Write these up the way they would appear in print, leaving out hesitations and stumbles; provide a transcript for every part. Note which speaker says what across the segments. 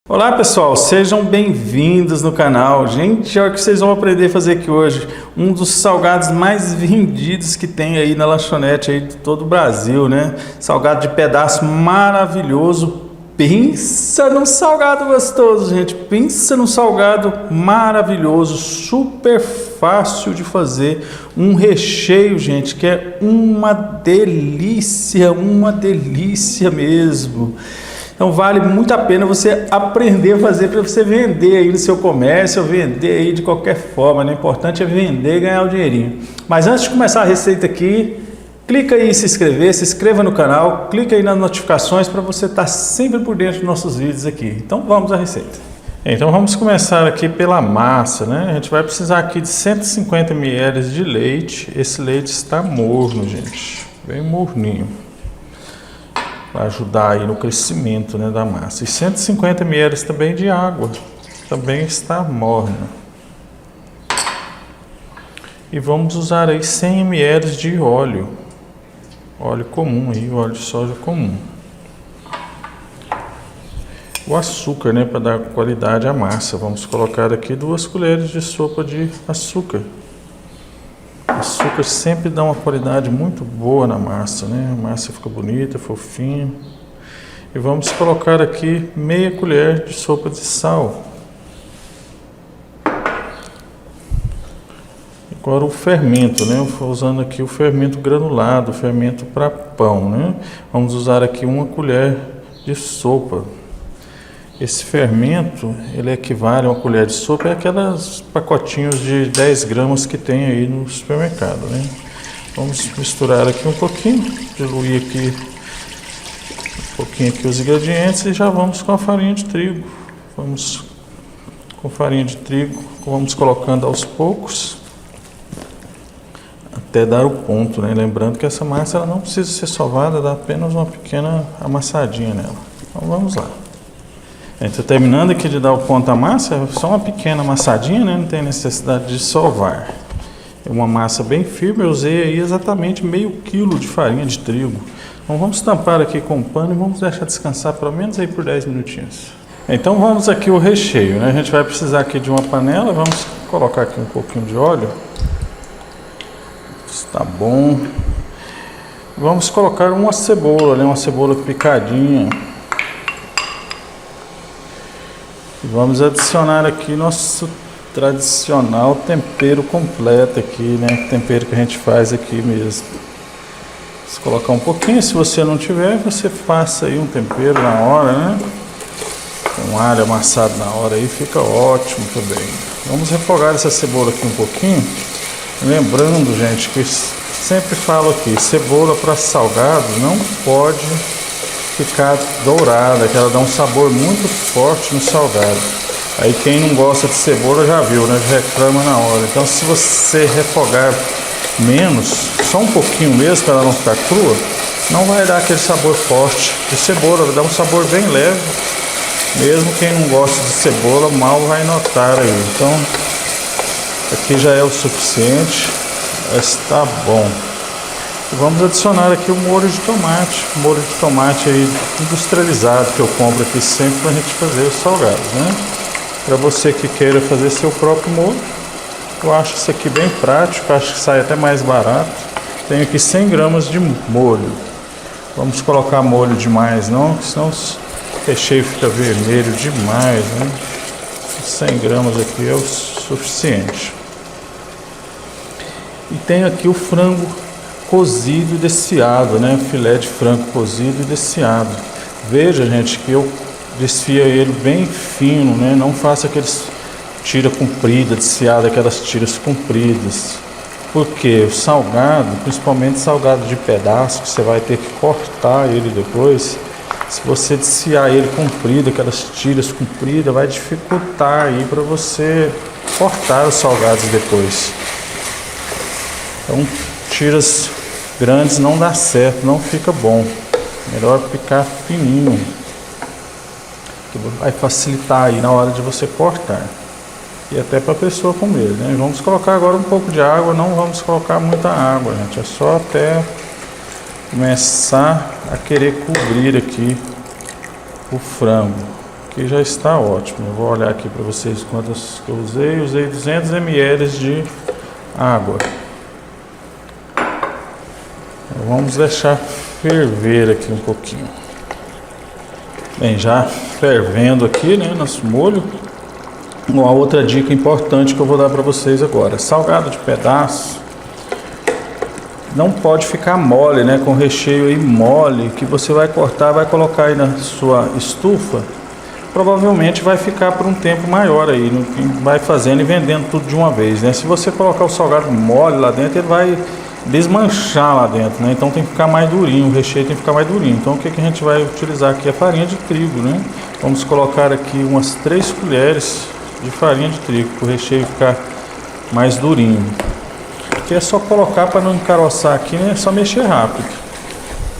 Speaker 1: Olá pessoal, sejam bem-vindos no canal. Gente, olha o que vocês vão aprender a fazer aqui hoje. Um dos salgados mais vendidos que tem aí na lanchonete aí de todo o Brasil, né? Salgado de pedaço maravilhoso. Pensa num salgado gostoso, gente. Pensa num salgado maravilhoso, super fácil de fazer. Um recheio, gente, que é uma delícia mesmo. Então vale muito a pena você aprender a fazer para você vender aí no seu comércio, ou vender aí de qualquer forma, né? O importante é vender e ganhar o dinheirinho. Mas antes de começar a receita aqui, clica aí em se inscreva no canal, clica aí nas notificações para você estar sempre por dentro dos nossos vídeos aqui. Então vamos à receita. Então vamos começar aqui pela massa, né? A gente vai precisar aqui de 150 ml de leite. Esse leite está morno, gente, bem morninho, para ajudar aí no crescimento, né, da massa. E 150 ml também de água, também está morna. E vamos usar aí 100 ml de óleo comum, aí, óleo de soja comum. O açúcar, né, para dar qualidade à massa. Vamos colocar aqui 2 colheres de sopa de açúcar. Açúcar sempre dá uma qualidade muito boa na massa, né? A massa fica bonita, fofinha. E vamos colocar aqui meia colher de sopa de sal. Agora o fermento, né? Eu estou usando aqui o fermento granulado, o fermento para pão, né? Vamos usar aqui 1 colher de sopa. Esse fermento, ele equivale a 1 colher de sopa, é aquelas pacotinhos de 10 gramas que tem aí no supermercado, né? Vamos misturar aqui um pouquinho, diluir aqui um pouquinho aqui os ingredientes e já vamos com a farinha de trigo. Vamos com farinha de trigo, vamos colocando aos poucos até dar o ponto, né? Lembrando que essa massa ela não precisa ser sovada, dá apenas uma pequena amassadinha nela. Então vamos lá. Estou terminando aqui de dar o ponto à massa, é só uma pequena amassadinha, né? Não tem necessidade de sovar. É uma massa bem firme, eu usei aí exatamente meio quilo de farinha de trigo. Então vamos tampar aqui com um pano e vamos deixar descansar pelo menos aí por 10 minutinhos. Então vamos aqui o recheio, né? A gente vai precisar aqui de uma panela, vamos colocar aqui um pouquinho de óleo. Está bom. Vamos colocar uma cebola, né? Uma cebola picadinha. Vamos adicionar aqui nosso tradicional tempero completo aqui, né? Tempero que a gente faz aqui mesmo. Vamos colocar um pouquinho, se você não tiver, você faça aí um tempero na hora, né? Com alho amassado na hora aí, fica ótimo também. Vamos refogar essa cebola aqui um pouquinho. Lembrando, gente, que sempre falo aqui, cebola para salgado não pode ficar dourada, que ela dá um sabor muito forte no salgado. Aí quem não gosta de cebola já viu, né? Reclama na hora. Então se você refogar menos, só um pouquinho mesmo, para ela não ficar crua, não vai dar aquele sabor forte de cebola, vai dar um sabor bem leve. Mesmo quem não gosta de cebola, mal vai notar aí. Então aqui já é o suficiente, está bom. Vamos adicionar aqui o molho de tomate aí industrializado que eu compro aqui sempre para a gente fazer os salgados, né? Para você que queira fazer seu próprio molho, eu acho isso aqui bem prático, acho que sai até mais barato. Tenho aqui 100 gramas de molho. Vamos colocar molho demais não, porque senão o recheio fica vermelho demais, né? 100 gramas aqui é o suficiente. E tenho aqui o frango cozido e desfiado, né? Filé de frango cozido e desfiado. Veja, gente, que eu desfio ele bem fino, né? Não faça aqueles tira comprida, desfiado, aquelas tiras compridas. Porque o salgado, principalmente salgado de pedaço, que você vai ter que cortar ele depois, se você desfiar ele comprido, aquelas tiras compridas, vai dificultar aí para você cortar os salgados depois. Então, tiras grandes não dá certo, não fica bom. Melhor picar fininho, que vai facilitar aí na hora de você cortar. E até para a pessoa comer, né? Vamos colocar agora um pouco de água, não vamos colocar muita água, gente. É só até começar a querer cobrir aqui o frango. aqui já está ótimo. Eu vou olhar aqui para vocês quantas que eu usei. Usei 200 ml de água. Vamos deixar ferver aqui um pouquinho. Bem, já fervendo aqui, né, nosso molho. Uma outra dica importante que eu vou dar para vocês agora: salgado de pedaço não pode ficar mole, né, com recheio aí mole, que você vai cortar, vai colocar aí na sua estufa. Provavelmente vai ficar por um tempo maior aí, vai fazendo e vendendo tudo de uma vez, né? Se você colocar o salgado mole lá dentro, ele vai desmanchar lá dentro, né? Então tem que ficar mais durinho, o recheio tem que ficar mais durinho. Então o que a gente vai utilizar aqui é farinha de trigo, né? Vamos colocar aqui umas 3 colheres de farinha de trigo, para o recheio ficar mais durinho. Aqui é só colocar para não encaroçar aqui, né? É só mexer rápido.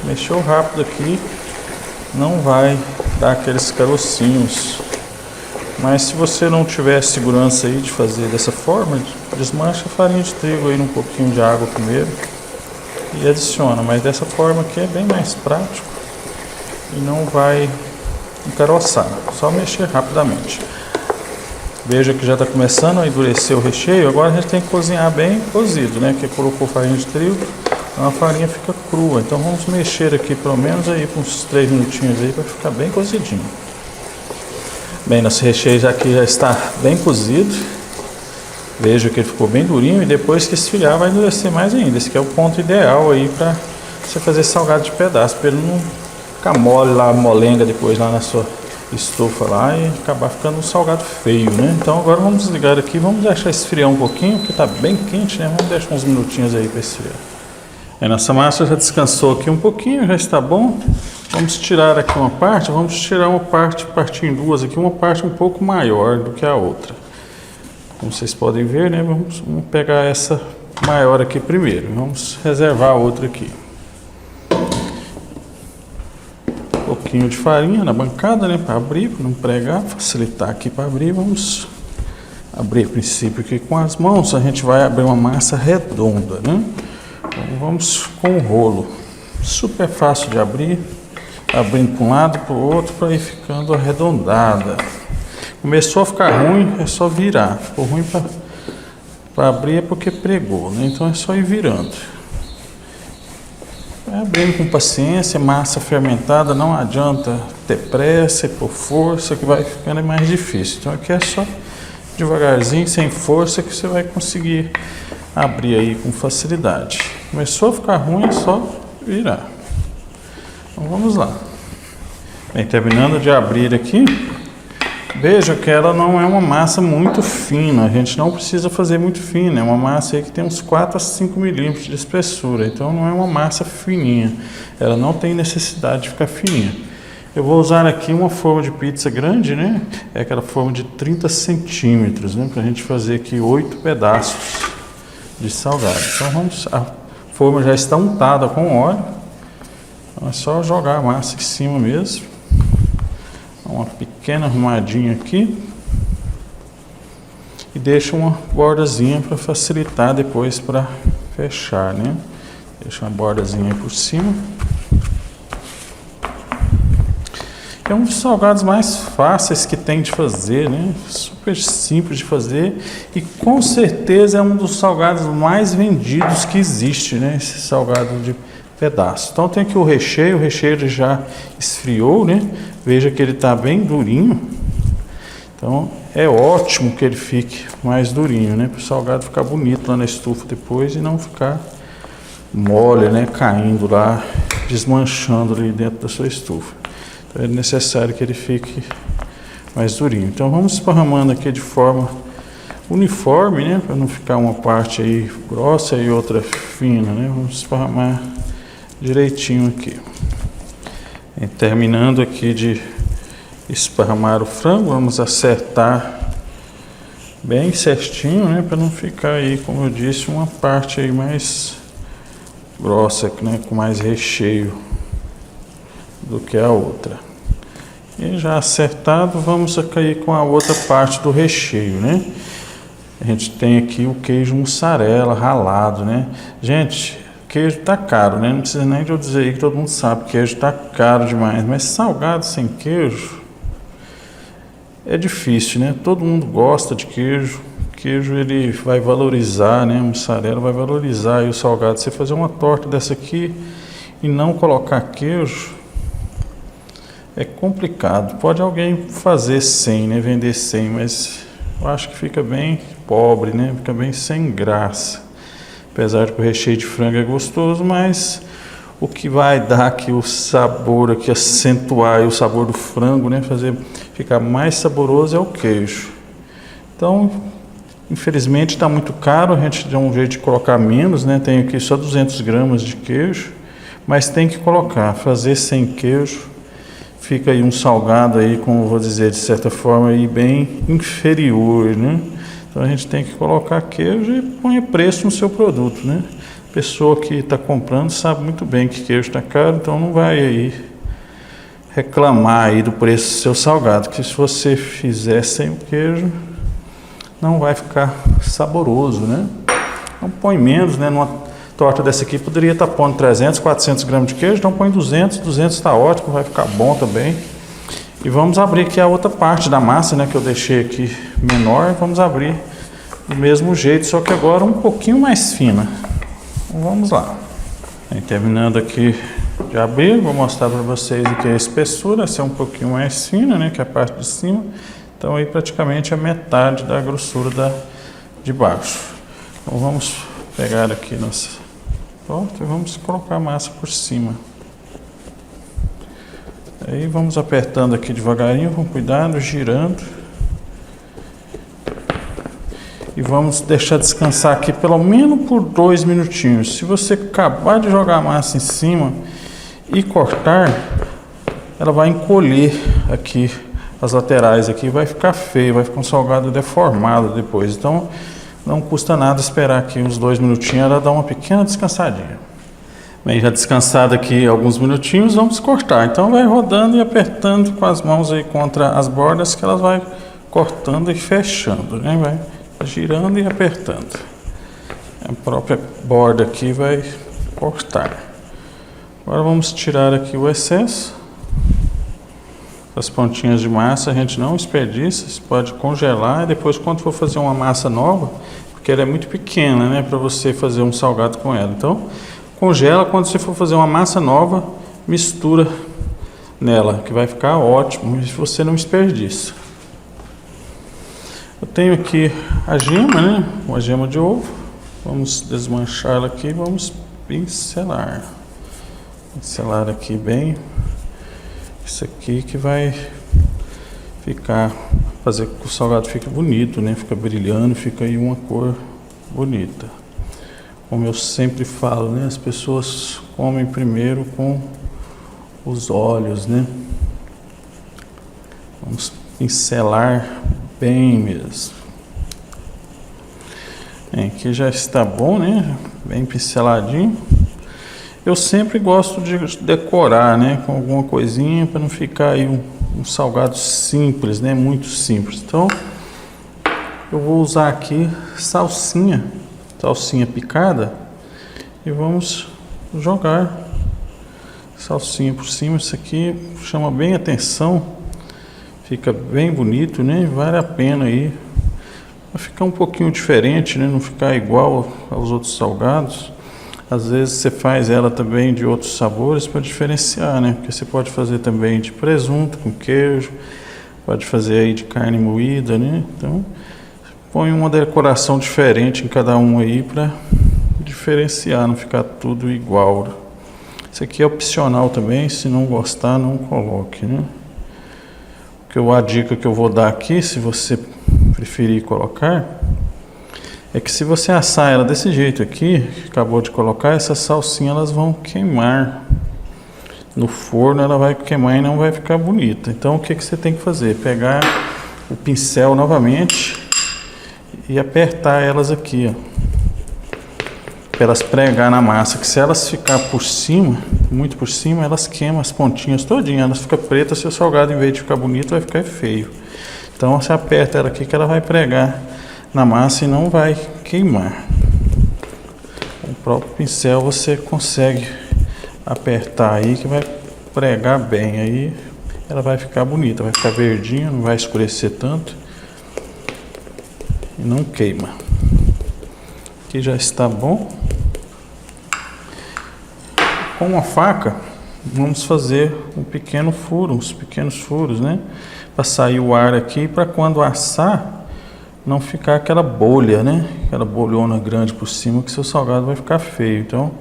Speaker 1: Mexeu rápido aqui, não vai dar aqueles carocinhos. Mas se você não tiver segurança aí de fazer dessa forma, desmancha a farinha de trigo aí num pouquinho de água primeiro e adiciona. Mas dessa forma aqui é bem mais prático e não vai encaroçar. Só mexer rapidamente. Veja que já está começando a endurecer o recheio. Agora a gente tem que cozinhar bem cozido, né? Porque colocou farinha de trigo, então a farinha fica crua. Então vamos mexer aqui pelo menos aí por uns 3 minutinhos aí para ficar bem cozidinho. Bem, nosso recheio aqui já está bem cozido. Veja que ele ficou bem durinho e depois que esfriar vai endurecer mais ainda. Esse aqui é o ponto ideal aí para você fazer salgado de pedaço, para ele não ficar mole lá, molenga depois lá na sua estufa lá e acabar ficando um salgado feio, né? Então agora vamos desligar aqui, vamos deixar esfriar um pouquinho, porque está bem quente, né? Vamos deixar uns minutinhos aí para esfriar. Nossa massa já descansou aqui um pouquinho, já está bom. Vamos tirar aqui uma parte, vamos tirar uma parte, partir em duas aqui, uma parte um pouco maior do que a outra. Como vocês podem ver, né? Vamos pegar essa maior aqui primeiro, vamos reservar a outra aqui. Um pouquinho de farinha na bancada, né? Para abrir, para não pregar, facilitar aqui para abrir. Vamos abrir a princípio aqui com as mãos, a gente vai abrir uma massa redonda, né? Então vamos com o rolo, super fácil de abrir. Abrindo para um lado, para o outro, para ir ficando arredondada. Começou a ficar ruim, é só virar. Ficou ruim para abrir é porque pregou, né? Então é só ir virando. Vai abrindo com paciência, massa fermentada, não adianta ter pressa e por força, que vai ficando mais difícil. Então aqui é só devagarzinho, sem força, que você vai conseguir abrir aí com facilidade. Começou a ficar ruim, é só virar. Então vamos lá. Bem, terminando de abrir aqui, veja que ela não é uma massa muito fina, a gente não precisa fazer muito fina, é uma massa aí que tem uns 4 a 5 milímetros de espessura, então não é uma massa fininha, ela não tem necessidade de ficar fininha. Eu vou usar aqui uma forma de pizza grande, né? É aquela forma de 30 centímetros, né? Para a gente fazer aqui 8 pedaços de salgado. Então vamos, a forma já está untada com óleo. É só jogar a massa em cima mesmo. Uma pequena arrumadinha aqui. E deixa uma bordazinha para facilitar depois para fechar, né? Deixa uma bordazinha por cima. É um dos salgados mais fáceis que tem de fazer, né? Super simples de fazer. E com certeza é um dos salgados mais vendidos que existe, né? Esse salgado de pedaço. Então tem aqui o recheio ele já esfriou, né? Veja que ele está bem durinho. Então é ótimo que ele fique mais durinho, né? Para o salgado ficar bonito lá na estufa depois e não ficar mole, né? Caindo lá, desmanchando ali dentro da sua estufa. Então é necessário que ele fique mais durinho. Então vamos esparramando aqui de forma uniforme, né? Para não ficar uma parte aí grossa e outra fina, né? Vamos esparramar direitinho aqui. E terminando aqui de esparramar o frango, vamos acertar bem certinho, né, para não ficar aí, como eu disse, uma parte aí mais grossa, né, com mais recheio do que a outra. E já acertado, vamos cair com a outra parte do recheio, né? A gente tem aqui o queijo mussarela ralado, né? Gente, queijo tá caro, né? Não precisa nem de eu dizer aí que todo mundo sabe, queijo tá caro demais, mas salgado sem queijo é difícil, né? Todo mundo gosta de queijo. Queijo ele vai valorizar, né? A mussarela vai valorizar aí o salgado. Você fazer uma torta dessa aqui e não colocar queijo é complicado. Pode alguém fazer sem, né? Vender sem, mas eu acho que fica bem pobre, né? Fica bem sem graça. Apesar de que o recheio de frango é gostoso, mas o que vai dar aqui o sabor, aqui acentuar o sabor do frango, né? Fazer ficar mais saboroso é o queijo. Então, infelizmente está muito caro, a gente dá um jeito de colocar menos, né? Tem aqui só 200 gramas de queijo, mas tem que colocar, fazer sem queijo, fica aí um salgado aí, como eu vou dizer, de certa forma aí bem inferior, né? Então a gente tem que colocar queijo e põe preço no seu produto, né? A pessoa que está comprando sabe muito bem que queijo está caro, então não vai aí reclamar aí do preço do seu salgado, que se você fizer sem o queijo, não vai ficar saboroso, né? Então põe menos, né? Numa torta dessa aqui poderia estar pondo 300, 400 gramas de queijo, então põe 200, 200 está ótimo, vai ficar bom também. E vamos abrir aqui a outra parte da massa, né? Que eu deixei aqui menor, vamos abrir do mesmo jeito, só que agora um pouquinho mais fina. Então, vamos lá. Aí, terminando aqui de abrir, vou mostrar para vocês aqui a espessura, essa é um pouquinho mais fina, né? Que é a parte de cima. Então aí praticamente a metade da grossura de baixo. Então vamos pegar aqui nossa torta e vamos colocar a massa por cima. Aí vamos apertando aqui devagarinho, com cuidado, girando. E vamos deixar descansar aqui pelo menos por 2 minutinhos. Se você acabar de jogar a massa em cima e cortar, ela vai encolher aqui as laterais aqui, vai ficar feio, vai ficar um salgado deformado depois. Então não custa nada esperar aqui uns 2 minutinhos, ela dá uma pequena descansadinha. Bem, já descansado aqui alguns minutinhos, vamos cortar. Então vai rodando e apertando com as mãos aí contra as bordas, que elas vai cortando e fechando, né? Vai girando e apertando. A própria borda aqui vai cortar. Agora vamos tirar aqui o excesso. As pontinhas de massa a gente não desperdiça, você pode congelar e depois quando for fazer uma massa nova, porque ela é muito pequena, né, para você fazer um salgado com ela. Então, congela, quando você for fazer uma massa nova, mistura nela, que vai ficar ótimo e você não desperdiça. Eu tenho aqui a gema, né, uma gema de ovo. Vamos desmanchá-la aqui e vamos pincelar. Pincelar aqui bem. Isso aqui que vai ficar, fazer com que o salgado fique bonito, né? Fica brilhando, fica aí uma cor bonita. Como eu sempre falo, né? As pessoas comem primeiro com os olhos, né? Vamos pincelar bem mesmo. Aqui já está bom, né? Bem pinceladinho. Eu sempre gosto de decorar, né, com alguma coisinha para não ficar aí um salgado simples, né, muito simples. Então, eu vou usar aqui salsinha picada e vamos jogar salsinha por cima. Isso aqui chama bem atenção, fica bem bonito, né, vale a pena aí. Vai ficar um pouquinho diferente, né, não ficar igual aos outros salgados. Às vezes você faz ela também de outros sabores para diferenciar, né? Porque você pode fazer também de presunto com queijo, pode fazer aí de carne moída, né? Então, põe uma decoração diferente em cada um aí para diferenciar, não ficar tudo igual. Isso aqui é opcional também, se não gostar, não coloque, né? A dica que eu vou dar aqui, se você preferir colocar, é que se você assar ela desse jeito aqui, que acabou de colocar, essas salsinhas elas vão queimar. No forno ela vai queimar e não vai ficar bonita. Então o que você tem que fazer? Pegar o pincel novamente e apertar elas aqui, ó, para elas pregar na massa, que se elas ficar por cima, muito por cima, elas queimam as pontinhas todinhas, elas ficam pretas, seu salgado em vez de ficar bonito vai ficar feio. Então você aperta ela aqui que ela vai pregar na massa e não vai queimar. Com o próprio pincel você consegue apertar aí que vai pregar bem aí ela vai ficar bonita, vai ficar verdinha, não vai escurecer tanto e não queima. Aqui já está bom. Com a faca, vamos fazer um pequeno furo, uns pequenos furos, né? Para sair o ar aqui, para quando assar, não ficar aquela bolha, né? Aquela bolhona grande por cima, que seu salgado vai ficar feio. Então,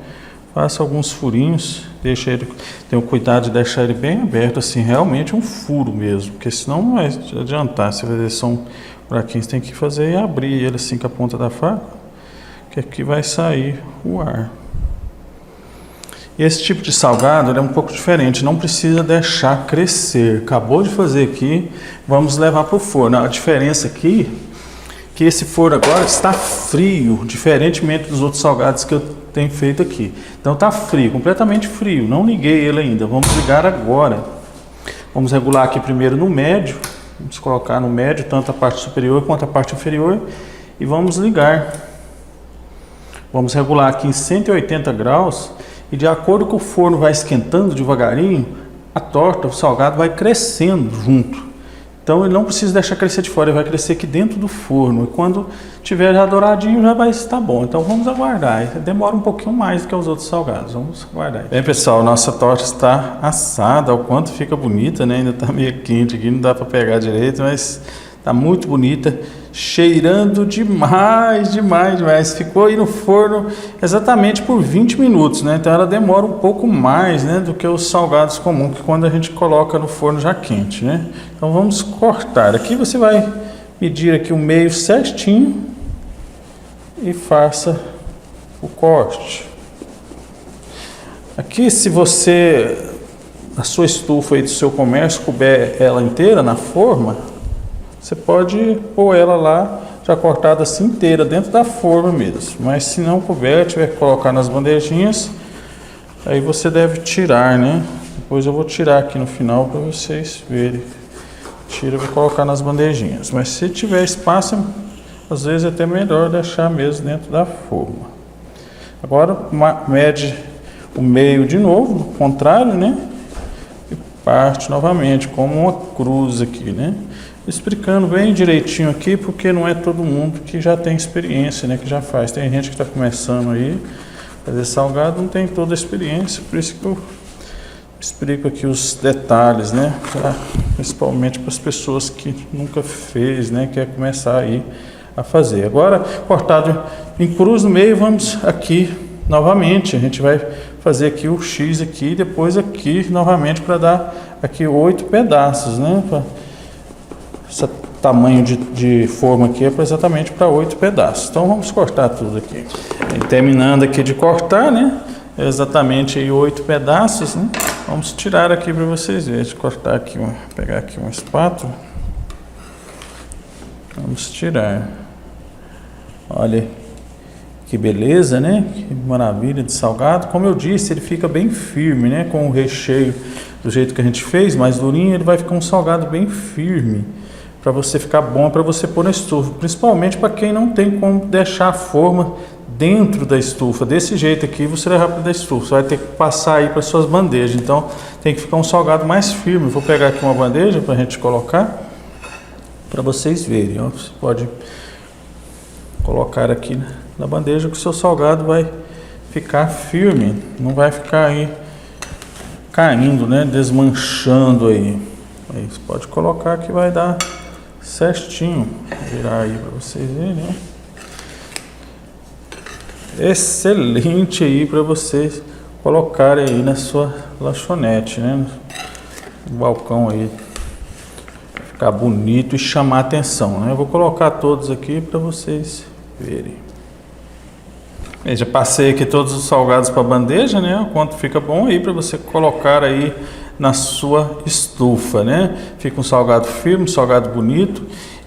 Speaker 1: faça alguns furinhos, deixa ele, tenha o cuidado de deixar ele bem aberto, assim, realmente um furo mesmo, porque senão não vai adiantar. Se fazer só um buraquinho, você tem que fazer e abrir ele assim com a ponta da faca, que aqui vai sair o ar. E esse tipo de salgado ele é um pouco diferente, não precisa deixar crescer. Acabou de fazer aqui, vamos levar para o forno. A diferença aqui que esse forno agora está frio, diferentemente dos outros salgados que eu tenho feito aqui. Então está frio, completamente frio, não liguei ele ainda, vamos ligar agora. Vamos regular aqui primeiro no médio, vamos colocar no médio tanto a parte superior quanto a parte inferior e vamos ligar. Vamos regular aqui em 180 graus e de acordo com o forno vai esquentando devagarinho, a torta, o salgado vai crescendo junto. Então ele não precisa deixar crescer de fora, ele vai crescer aqui dentro do forno. E quando tiver já douradinho já vai estar bom. Então vamos aguardar. Demora um pouquinho mais do que os outros salgados. Vamos aguardar. Bem pessoal, nossa torta está assada. O quanto fica bonita, né? Ainda está meio quente aqui, não dá para pegar direito, mas está muito bonita. Cheirando demais, demais, demais. Ficou aí no forno exatamente por 20 minutos, né? Então ela demora um pouco mais, né, do que os salgados comuns, que quando a gente coloca no forno já quente, né? Então vamos cortar. Aqui você vai medir aqui o meio certinho e faça o corte. Aqui, se você, a sua estufa aí do seu comércio, couber ela inteira na forma, você pode pôr ela lá, já cortada assim inteira, dentro da forma mesmo. Mas se não couber, tiver que colocar nas bandejinhas, aí você deve tirar, né? Depois eu vou tirar aqui no final para vocês verem. Tira e vou colocar nas bandejinhas. Mas se tiver espaço, às vezes é até melhor deixar mesmo dentro da forma. Agora mede o meio de novo, ao contrário, né? E parte novamente, como uma cruz aqui, né? Explicando bem direitinho aqui, porque não é todo mundo que já tem experiência, né, que já faz. Tem gente que está começando aí, fazer salgado, não tem toda a experiência, por isso que eu explico aqui os detalhes, né, principalmente para as pessoas que nunca fez, né, quer começar aí a fazer. Agora, cortado em cruz no meio, vamos aqui novamente, a gente vai fazer aqui o X aqui, depois aqui novamente para dar aqui 8 pedaços, né, esse tamanho de forma aqui é exatamente para 8 pedaços. Então vamos cortar tudo aqui. E terminando aqui de cortar, né? Exatamente aí 8 pedaços, né? Vamos tirar aqui para vocês verem. Deixa eu cortar aqui, pegar aqui uma espátula. Vamos tirar. Olha que beleza, né? Que maravilha de salgado. Como eu disse, ele fica bem firme, né? Com o recheio do jeito que a gente fez, mais durinho, ele vai ficar um salgado bem firme. Para você ficar bom, para você pôr na estufa, principalmente para quem não tem como deixar a forma dentro da estufa. Desse jeito aqui você leva para da estufa, você vai ter que passar aí para suas bandejas, então tem que ficar um salgado mais firme. Vou pegar aqui uma bandeja para a gente colocar, para vocês verem, ó. Você pode colocar aqui na bandeja que o seu salgado vai ficar firme, não vai ficar aí caindo, né, desmanchando aí. Aí você pode colocar que vai dar certinho. Vou virar aí para vocês verem, né? Excelente aí para vocês colocarem aí na sua lanchonete, né? No balcão aí, ficar bonito e chamar atenção, né? Eu vou colocar todos aqui para vocês verem. Eu já passei aqui todos os salgados para a bandeja, né? O quanto fica bom aí para você colocar aí na sua estufa, né? Fica um salgado firme, um salgado bonito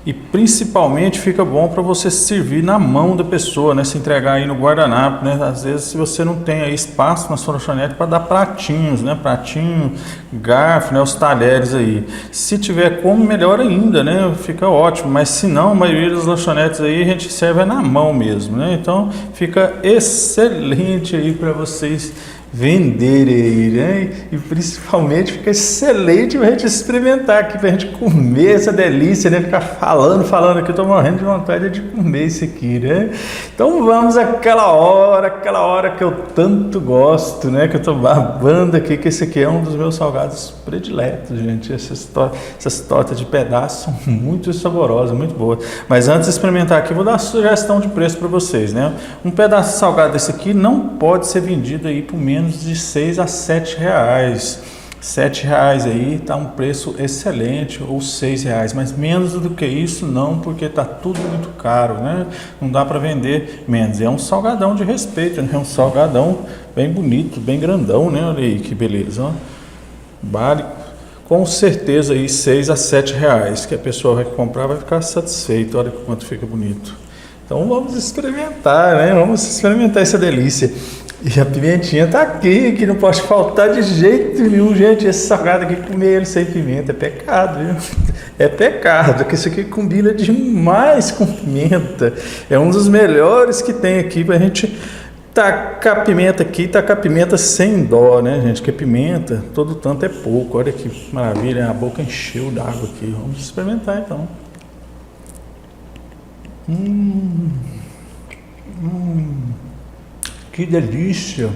Speaker 1: e principalmente fica bom para você servir na mão da pessoa, né? Se entregar aí no guardanapo, né? Às vezes se você não tem aí espaço na sua lanchonete para dar pratinhos, né? Pratinho, garfo, né? Os talheres aí. Se tiver como, melhor ainda, né? Fica ótimo, mas se não, a maioria das lanchonetes aí a gente serve na mão mesmo, né? Então fica excelente aí para vocês vender ele, né? E principalmente fica excelente pra gente experimentar aqui, pra gente comer essa delícia, né? Ficar falando aqui, eu tô morrendo de vontade de comer isso aqui, né? Então vamos àquela hora que eu tanto gosto, né? Que eu tô babando aqui, que esse aqui é um dos meus salgados prediletos, gente. Essas tortas de pedaço são muito saborosas, muito boas. Mas antes de experimentar aqui, vou dar uma sugestão de preço para vocês, né? Um pedaço salgado desse aqui não pode ser vendido aí por menos de 6 a 7 reais. 7 reais aí tá um preço excelente, ou 6 reais, mas menos do que isso não, porque tá tudo muito caro, né? Não dá para vender menos. É um salgadão de respeito, né? É um salgadão bem bonito, bem grandão, né? Olha aí que beleza, ó. Vale com certeza aí 6 a 7 reais, que a pessoa vai comprar vai ficar satisfeita. Olha quanto fica bonito. Então vamos experimentar, né? Vamos experimentar essa delícia. E a pimentinha tá aqui, que não pode faltar de jeito nenhum, gente. Esse salgado aqui, comer ele sem pimenta é pecado, viu? É pecado, porque isso aqui combina demais com pimenta. É um dos melhores que tem aqui pra gente tacar pimenta aqui, tacar pimenta sem dó, né, gente? Que pimenta, todo tanto é pouco. Olha que maravilha, a boca encheu d'água aqui. Vamos experimentar então. Que delícia!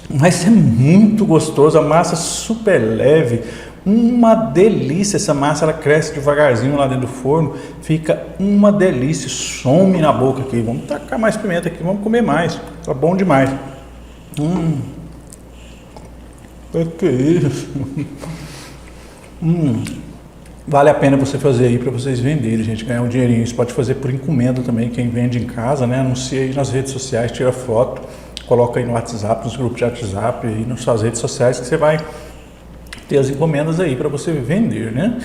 Speaker 1: Mas é muito gostoso, a massa super leve, uma delícia. Essa massa ela cresce devagarzinho lá dentro do forno, fica uma delícia, some na boca aqui. Vamos tacar mais pimenta aqui, vamos comer mais, tá bom demais. Que isso? Vale a pena você fazer aí para vocês venderem, gente, ganhar um dinheirinho. Você pode fazer por encomenda também, quem vende em casa, né? Anuncia aí nas redes sociais, tira foto, coloca aí no WhatsApp, nos grupos de WhatsApp, aí nas suas redes sociais, que você vai ter as encomendas aí para você vender, né?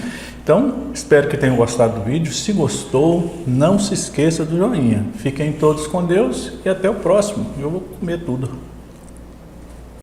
Speaker 1: Então, espero que tenham gostado do vídeo. Se gostou, não se esqueça do joinha. Fiquem todos com Deus e até o próximo. Eu vou comer tudo.